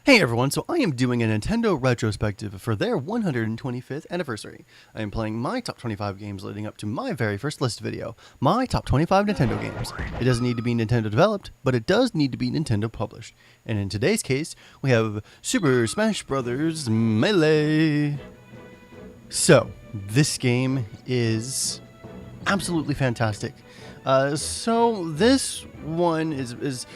Hey everyone, so I am doing a Nintendo retrospective for their 125th anniversary. I am playing my top 25 games leading up to my very first list video, my top 25 Nintendo games. It doesn't need to be Nintendo developed, but it does need to be Nintendo published. And in today's case, we have Super Smash Bros. Melee. So, this game is absolutely fantastic. So this one is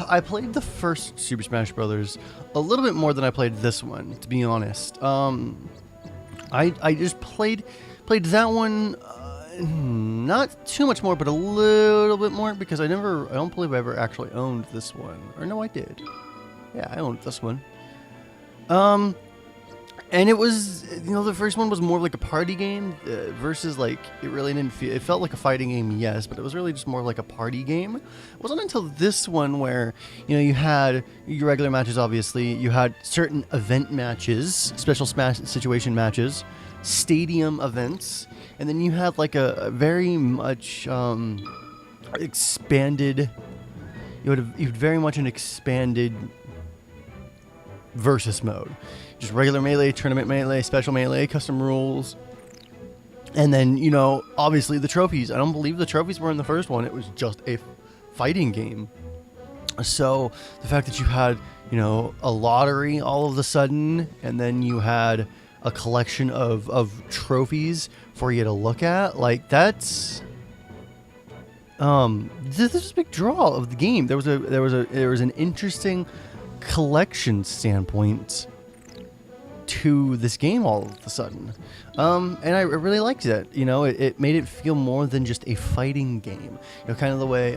I played the first Super Smash Bros. A little bit more than I played this one, to be honest. I just played that one not too much more, but a little bit more because I don't believe I ever actually owned this one. Or no, I did. Yeah, I owned this one. And it was, the first one was more like a party game versus like, it really didn't feel, it felt like a fighting game, yes, but it was really just more like a party game. It wasn't until this one where, you had your regular matches, obviously, you had certain event matches, special Smash situation matches, stadium events, and then you had like a very much expanded, you had very much an expanded versus mode. Just regular melee, tournament melee, special melee, custom rules. And then, obviously the trophies. I don't believe the trophies were in the first one. It was just a fighting game. So the fact that you had, a lottery all of a sudden, and then you had a collection of trophies for you to look at, like that's this is a big draw of the game. There was an interesting collection standpoint to this game all of a sudden, and I really liked it. It made it feel more than just a fighting game. Kind of the way,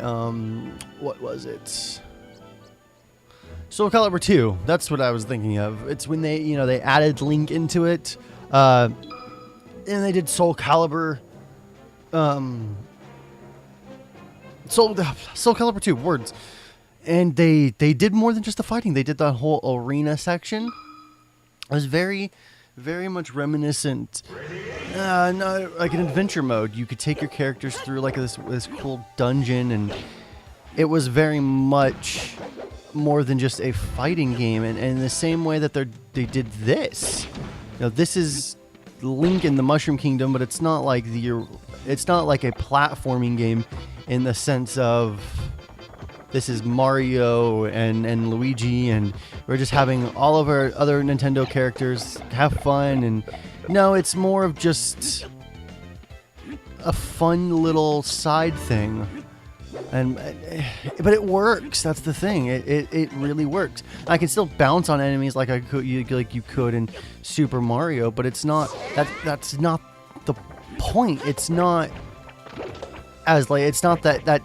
what was it? Soul Calibur 2. That's what I was thinking of. It's when they, they added Link into it, and they did Soul Calibur, Soul Calibur 2. Words. And they did more than just the fighting. They did that whole arena section. It was very, very much reminiscent, no, like an adventure mode. You could take your characters through like this cool dungeon, and it was very much more than just a fighting game. And in the same way that they did this, this is Link in the Mushroom Kingdom, but it's not like it's not like a platforming game in the sense of, this is Mario and Luigi, and we're just having all of our other Nintendo characters have fun. And no, it's more of just a fun little side thing. But it works. That's the thing. It really works. I can still bounce on enemies like you could in Super Mario, but it's not that's not the point. It's not that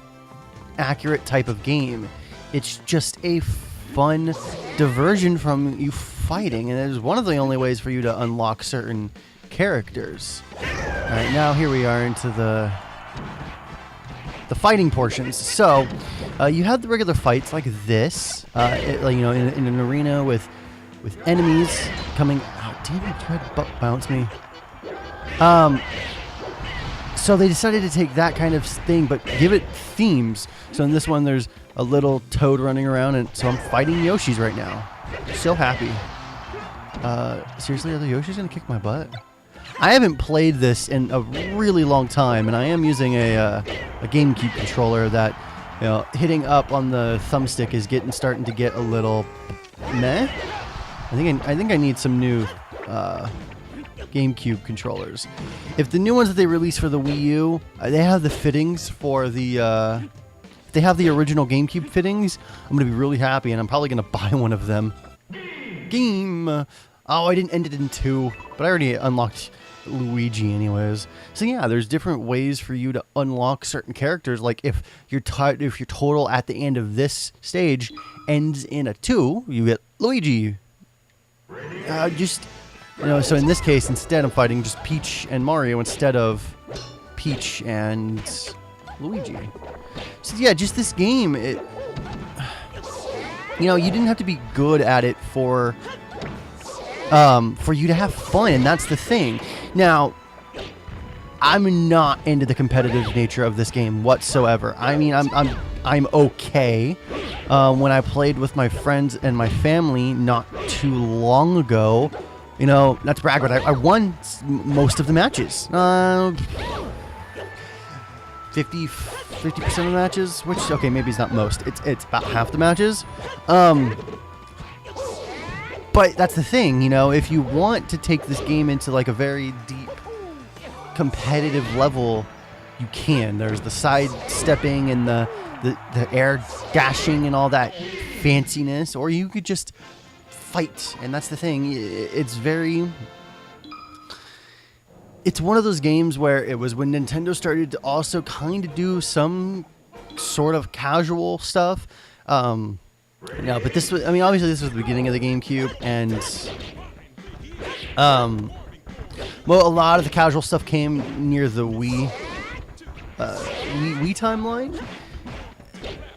accurate type of game. It's just a fun diversion from you fighting, and it is one of the only ways for you to unlock certain characters. Alright, now here we are into the fighting portions. So you have the regular fights like this, in an arena with enemies coming out. Damn it, tried to bounce me. So they decided to take that kind of thing, but give it themes. So in this one, there's a little toad running around, and so I'm fighting Yoshis right now. So happy. Seriously, are the Yoshis gonna kick my butt? I haven't played this in a really long time, and I am using a GameCube controller that, hitting up on the thumbstick is starting to get a little meh. I think I need some new GameCube controllers. If the new ones that they release for the Wii U, they have the fittings for the if they have the original GameCube fittings, I'm gonna be really happy, and I'm probably gonna buy one of them. Game. Oh, I didn't end it in 2, but I already unlocked Luigi anyways. So yeah, there's different ways for you to unlock certain characters. Like if your total at the end of this stage ends in a 2, you get Luigi. So in this case, instead I'm fighting just Peach and Mario instead of Peach and Luigi. So yeah, just this game, you didn't have to be good at it for you to have fun, and that's the thing. Now, I'm not into the competitive nature of this game whatsoever. I mean, I'm okay. when I played with my friends and my family not too long ago. You know, not to brag, but I won most of the matches. 50% of the matches, which, okay, maybe it's not most. It's about half the matches. But that's the thing, you know, if you want to take this game into like a very deep competitive level, you can. There's the side stepping and the air dashing and all that fanciness, or you could just fight. And that's the thing. It's one of those games where it was when Nintendo started to also kind of do some sort of casual stuff. No, but this was, I mean, obviously this was the beginning of the GameCube, and well, a lot of the casual stuff came near the Wii timeline.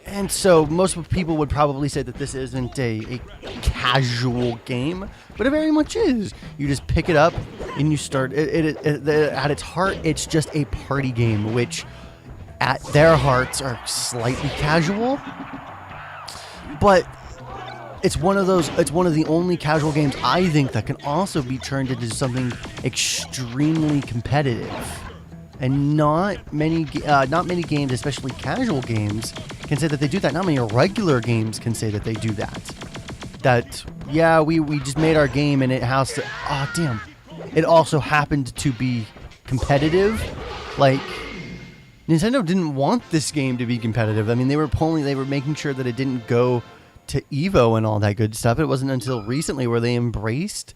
And so most people would probably say that this isn't a casual game, but it very much is. You just pick it up and you start. At its heart, it's just a party game, which at their hearts are slightly casual. But it's one of the only casual games I think that can also be turned into something extremely competitive. And not many games, especially casual games, can say that they do that. Not many regular games can say that they do that. That, yeah, we just made our game and it has to... Oh, damn. It also happened to be competitive. Like, Nintendo didn't want this game to be competitive. I mean, they were making sure that it didn't go to Evo and all that good stuff. It wasn't until recently where they embraced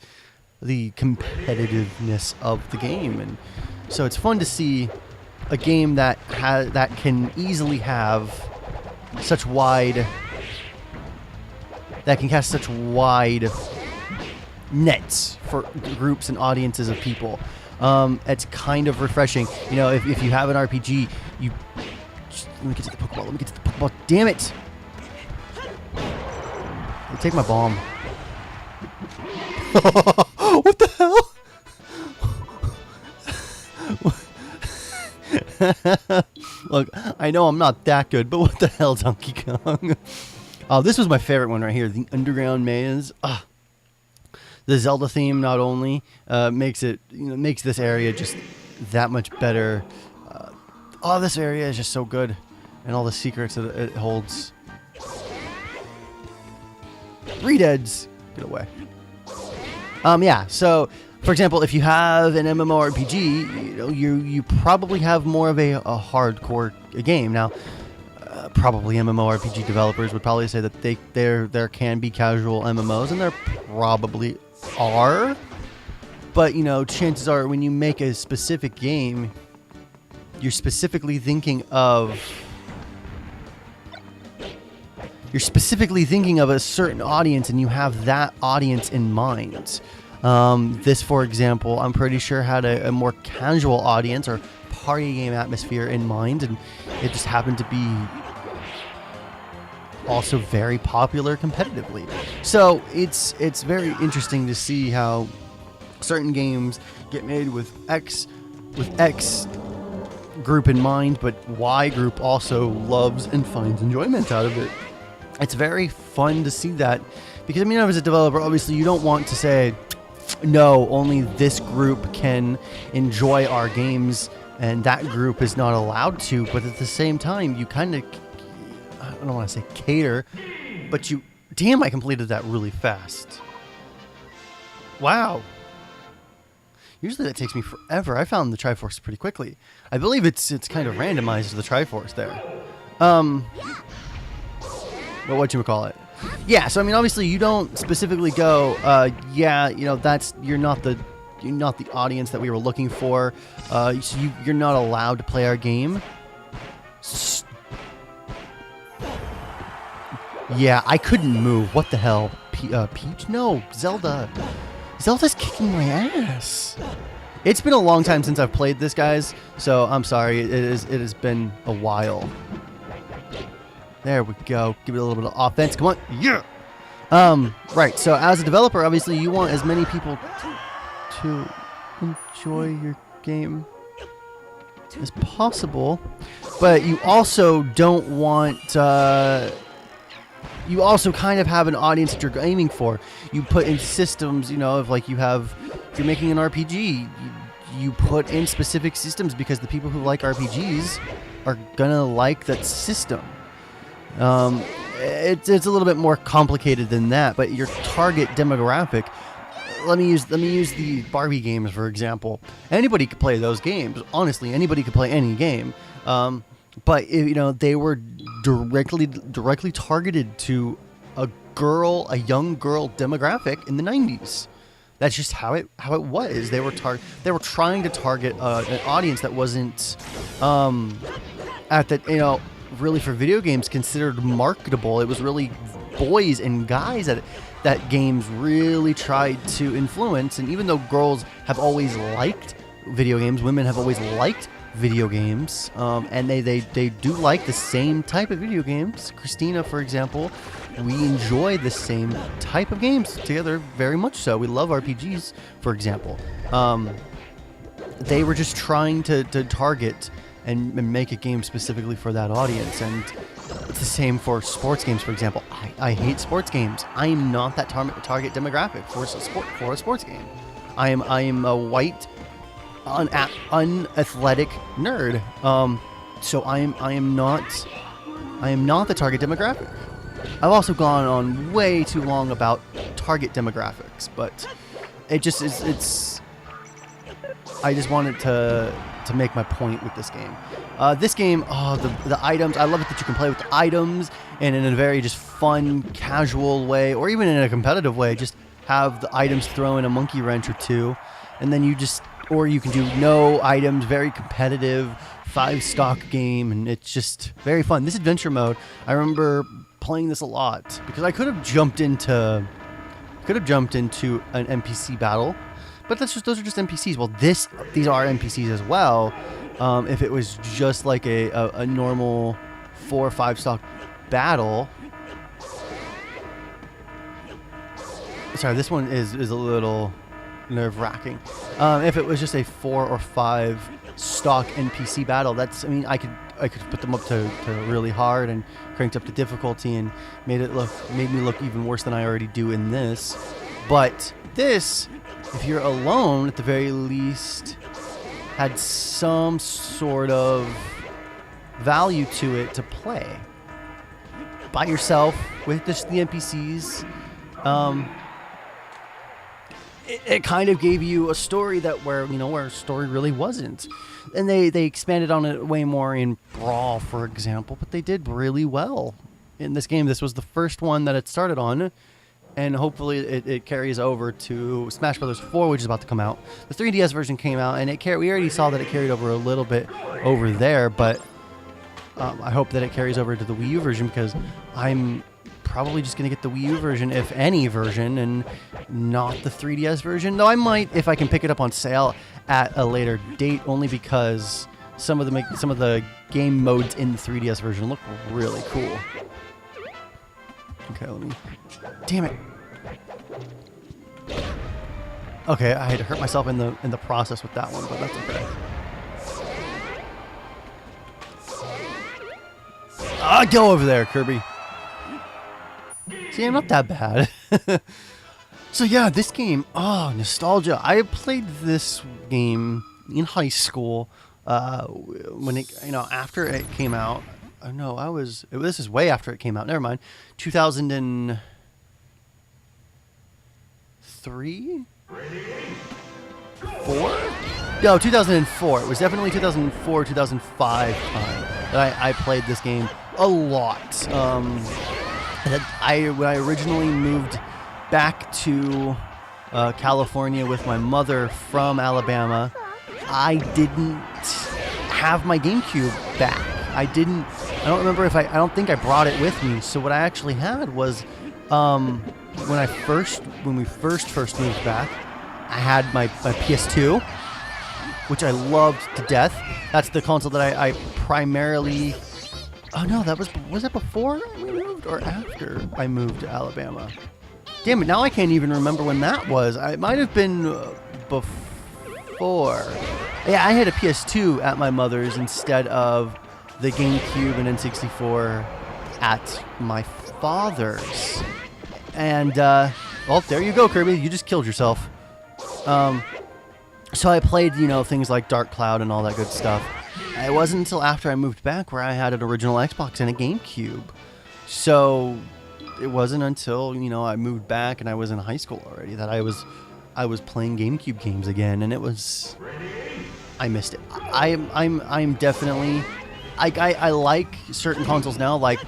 the competitiveness of the game. And so it's fun to see a game that can easily have such wide... that can cast such wide nets for groups and audiences of people. It's kind of refreshing. You know, if you have an RPG, you... Let me get to the Pokeball. Damn it! Take my bomb. What the hell? Look, I know I'm not that good, but what the hell, Donkey Kong? Oh, this was my favorite one right here, the Underground Maze. The Zelda theme not only makes this area just that much better. This area is just so good, and all the secrets that it holds. Redeads, get away. Yeah. So, for example, if you have an MMORPG, you probably have more of a hardcore game. Now, probably MMORPG developers would probably say that there can be casual MMOs, and there probably are. But chances are when you make a specific game, you're specifically thinking of a certain audience, and you have that audience in mind. This, for example, I'm pretty sure had a more casual audience or party game atmosphere in mind, and it just happened to be also very popular competitively. So it's very interesting to see how certain games get made with X group in mind, but Y group also loves and finds enjoyment out of it. It's very fun to see that, because as a developer, obviously you don't want to say, no, only this group can enjoy our games and that group is not allowed to. But at the same time, you kind of, I don't want to say cater, but damn, I completed that really fast. Wow. Usually that takes me forever. I found the Triforce pretty quickly. I believe it's kind of randomized, the Triforce there. Well, whatchamacallit? Yeah, so obviously you don't specifically go, you're not the audience that we were looking for. So you're not allowed to play our game. Yeah, I couldn't move. What the hell? Peach? No, Zelda. Zelda's kicking my ass. It's been a long time since I've played this, guys. So I'm sorry. It has been a while. There we go. Give it a little bit of offense. Come on. Yeah. Right. So as a developer, obviously you want as many people to enjoy your game as possible, but you also don't want you also kind of have an audience that you're aiming for. You put in systems, you know, if like if you're making an RPG, you put in specific systems because the people who like RPGs are gonna like that system. It's a little bit more complicated than that, but your target demographic. Let me use the Barbie games for example. Anybody could play those games. Honestly, anybody could play any game. But you know, they were directly targeted to a young girl demographic in the 90s. That's just how it was. They were trying to target an audience that wasn't at the, you know, really for video games considered marketable. It was really boys and guys that games really tried to influence. And even though girls have always liked video games, women have always liked video games, and they do like the same type of video games. Christina, for example, we enjoy the same type of games together very much so. We love RPGs, for example. They were just trying to target and make a game specifically for that audience. And it's the same for sports games, for example. I hate sports games. I am not that target demographic for a sports game. I am a white, unathletic nerd. So I am not the target demographic. I've also gone on way too long about target demographics, but it just is. I just wanted to make my point with this game. This game, the items, I love it that you can play with the items and in a very just fun, casual way, or even in a competitive way, just have the items throw in a monkey wrench or two, and then or you can do no items, very competitive, 5-stock game, and it's just very fun. This adventure mode, I remember playing this a lot because I could have jumped into an NPC battle, but those are just NPCs. Well, these are NPCs as well. If it was just like a normal 4 or 5-stock battle. Sorry, this one is a little nerve-wracking. If it was just a 4 or 5 stock NPC battle, I could put them up to really hard and cranked up the difficulty and made me look even worse than I already do in this. But this, if you're alone, at the very least, had some sort of value to it to play by yourself with just the NPCs. It kind of gave you a story where a story really wasn't. And they expanded on it way more in Brawl, for example, but they did really well in this game. This was the first one that it started on, and hopefully it carries over to Smash Bros. 4, which is about to come out. The 3DS version came out, and we already saw that it carried over a little bit over there, but I hope that it carries over to the Wii U version, because I'm probably just going to get the Wii U version, if any version, and not the 3DS version. Though I might, if I can pick it up on sale at a later date, only because some of the game modes in the 3DS version look really cool. Okay, damn it. Okay, I had to hurt myself in the process with that one, but that's okay. Go over there, Kirby. See, I'm not that bad. So yeah, this game, nostalgia. I played this game in high school when after it came out. Oh no, this is way after it came out. Never mind. 2003? 4? No, 2004. It was definitely 2004, 2005 time that I played this game a lot. When I originally moved back to California with my mother from Alabama, I didn't have my GameCube back. I don't think I brought it with me. So what I actually had was, when we first moved back, I had my PS2, which I loved to death. That's the console that I primarily. Oh no, was that before we moved or after I moved to Alabama? Damn it, now I can't even remember when that was. It might have been before. Yeah, I had a PS2 at my mother's instead of the GameCube and N64 at my father's. And, well, there you go, Kirby. You just killed yourself. So I played, things like Dark Cloud and all that good stuff. It wasn't until after I moved back where I had an original Xbox and a GameCube. So it wasn't until, I moved back and I was in high school already that I was playing GameCube games again, and I missed it. I'm definitely, I like certain consoles now, like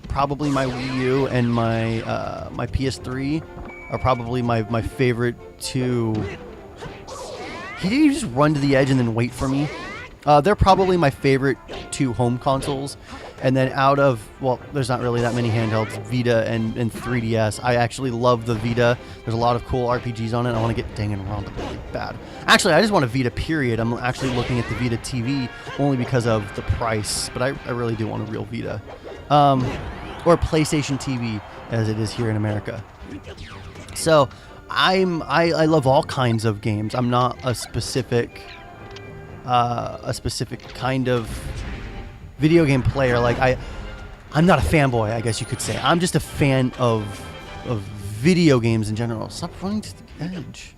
probably my Wii U and my PS3 are probably my favorite two. Can you just run to the edge and then wait for me? They're probably my favorite two home consoles. And then there's not really that many handhelds, Vita and 3DS. I actually love the Vita. There's a lot of cool RPGs on it. I want to get Danganronpa really bad. Actually, I just want a Vita, period. I'm actually looking at the Vita TV only because of the price. But I really do want a real Vita. Or PlayStation TV, as it is here in America. So I love all kinds of games. I'm not a specific kind of video game player. Like I'm not a fanboy, I guess you could say. I'm just a fan of video games in general. Stop running to the edge.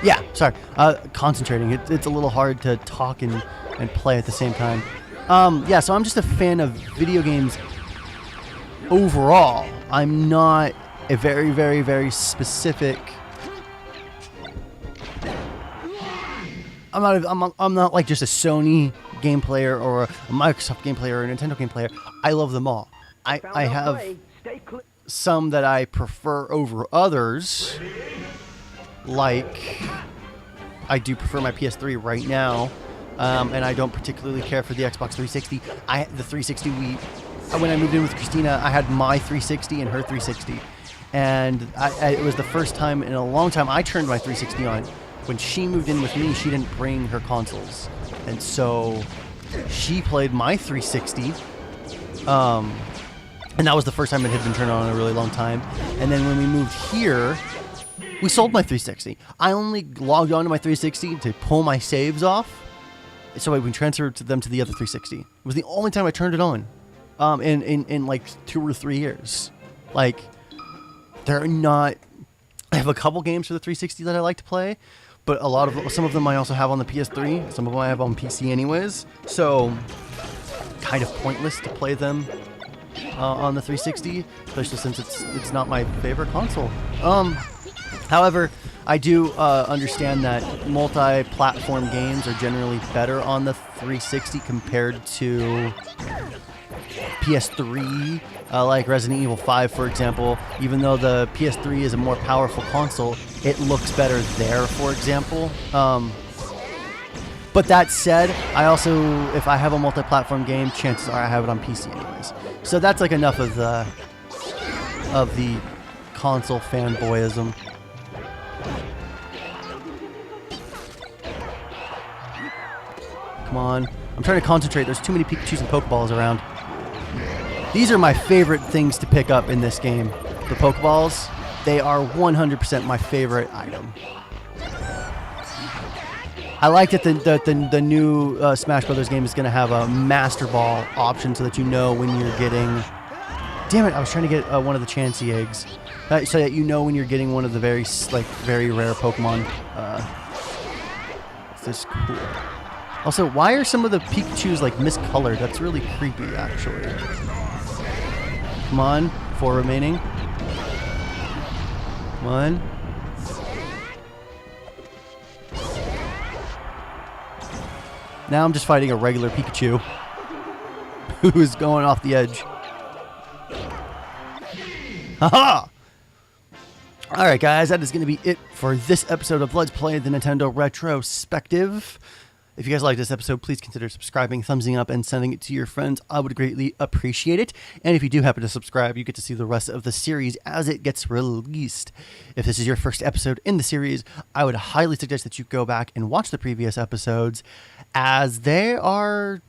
Yeah, sorry. Concentrating. It's a little hard to talk and play at the same time. Yeah, so I'm just a fan of video games overall. I'm not a very, very, very specific. I'm not like just a Sony game player or a Microsoft game player or a Nintendo game player. I love them all. I have some that I prefer over others. Like, I do prefer my PS3 right now, and I don't particularly care for the Xbox 360. The 360 when I moved in with Christina, I had my 360 and her 360. And it was the first time in a long time I turned my 360 on. When she moved in with me, she didn't bring her consoles. And so she played my 360. And that was the first time it had been turned on in a really long time. And then when we moved here, we sold my 360. I only logged onto my 360 to pull my saves off so I can transfer them to the other 360. It was the only time I turned it on in like 2 or 3 years. Like, they're not... I have a couple games for the 360 that I like to play, but some of them I also have on the PS3. Some of them I have on PC anyways. So, kind of pointless to play them on the 360, especially since it's not my favorite console. However, I do understand that multi-platform games are generally better on the 360 compared to PS3, like Resident Evil 5, for example. Even though the PS3 is a more powerful console, it looks better there, for example. But that said, I also, if I have a multi-platform game, chances are I have it on PC anyways. So that's like enough of the console fanboyism. Come on. I'm trying to concentrate. There's too many Pikachus and Pokeballs around. These are my favorite things to pick up in this game. The Pokeballs, they are 100% my favorite item. I like that the new Smash Brothers game is going to have a Master Ball option so that you know when you're getting... Damn it, I was trying to get one of the Chansey eggs. So that you know when you're getting one of the very rare Pokemon. This is cool. Also, why are some of the Pikachus like miscolored? That's really creepy, actually. Come on, 4 remaining. Come on. Now I'm just fighting a regular Pikachu who is going off the edge. Haha! Alright guys, that is going to be it for this episode of Let's Play the Nintendo Retrospective. If you guys like this episode, please consider subscribing, thumbsing up, and sending it to your friends. I would greatly appreciate it. And if you do happen to subscribe, you get to see the rest of the series as it gets released. If this is your first episode in the series, I would highly suggest that you go back and watch the previous episodes, as they're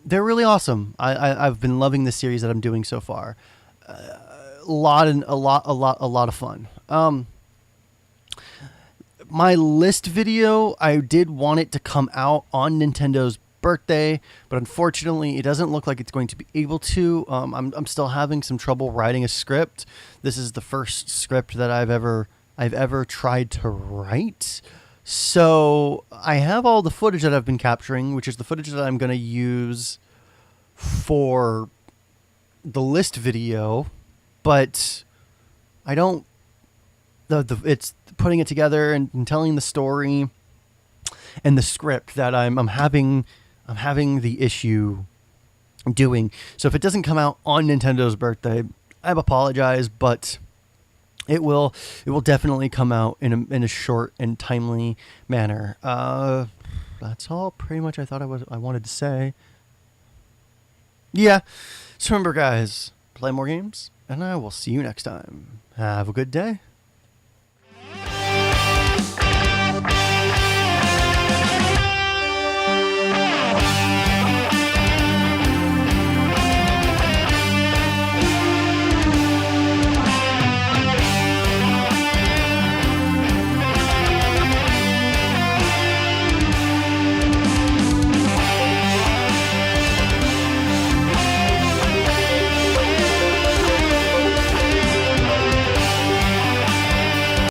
really awesome. I've been loving the series that I'm doing so far. A lot of fun. My list video, I did want it to come out on Nintendo's birthday, but unfortunately, it doesn't look like it's going to be able to. I'm still having some trouble writing a script. This is the first script that I've ever tried to write. So I have all the footage that I've been capturing, which is the footage that I'm going to use for the list video, but I don't. It's putting it together and telling the story and the script that I'm having the issue doing. So if it doesn't come out on Nintendo's birthday, I apologize, but it will definitely come out in a short and timely manner. That's all pretty much I wanted to say. Yeah. So remember, guys, play more games, and I will see you next time. Have a good day.